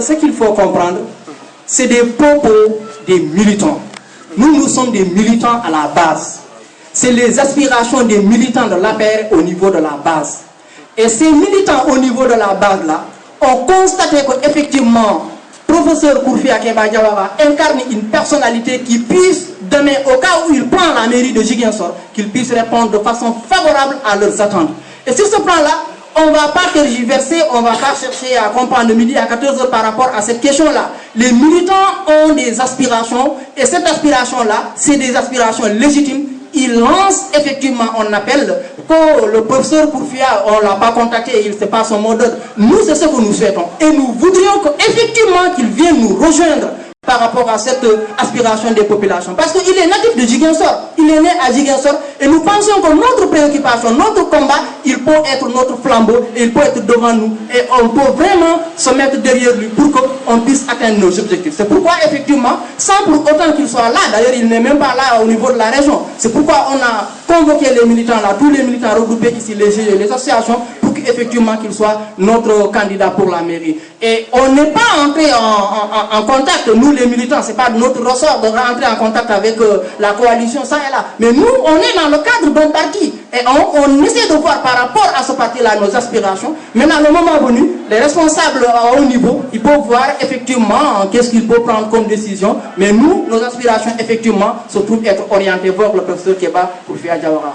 ce qu'il faut comprendre, c'est des propos des militants. Nous sommes des militants à la base. C'est les aspirations des militants de l'APR au niveau de la base. Et ces militants au niveau de la base là ont constaté qu'effectivement, professeur Kourfi Akeba Diawara incarne une personnalité qui puisse, demain, au cas où il prend la mairie de Ziguinchor, qu'il puisse répondre de façon favorable à leurs attentes. Et sur ce plan-là, on ne va pas tergiverser, on ne va pas chercher à comprendre le midi à 14h par rapport à cette question-là. Les militants ont des aspirations, et cette aspiration-là, c'est des aspirations légitimes. Il lance effectivement un appel que le professeur Kourfia, on ne l'a pas contacté, il ne sait pas son mot d'ordre. Nous, c'est ce que nous souhaitons. Et nous voudrions qu'effectivement qu'il vienne nous rejoindre par rapport à cette aspiration des populations. Parce qu'il est natif de Ziguinchor, il est né à Ziguinchor, et nous pensons que notre préoccupation, notre combat, il peut être notre flambeau, et il peut être devant nous, et on peut vraiment se mettre derrière lui pour qu'on puisse atteindre nos objectifs. C'est pourquoi, effectivement, sans pour autant qu'il soit là, d'ailleurs il n'est même pas là au niveau de la région, c'est pourquoi on a convoqué les militants là, tous les militants regroupés ici, les GE, les associations, pour qu'effectivement qu'il soit notre candidat pour la mairie. Et on n'est pas entré en contact, nous les militants, ce n'est pas de notre ressort de rentrer en contact avec la coalition, ça et là. Mais nous, on est dans le cadre d'un parti. Et on essaie de voir par rapport à ce parti-là nos aspirations. Maintenant, le moment venu, les responsables à haut niveau, ils peuvent voir effectivement qu'est-ce qu'ils peuvent prendre comme décision. Mais nous, nos aspirations, effectivement, se trouvent être orientées vers le professeur Keba Kourfia Diawara.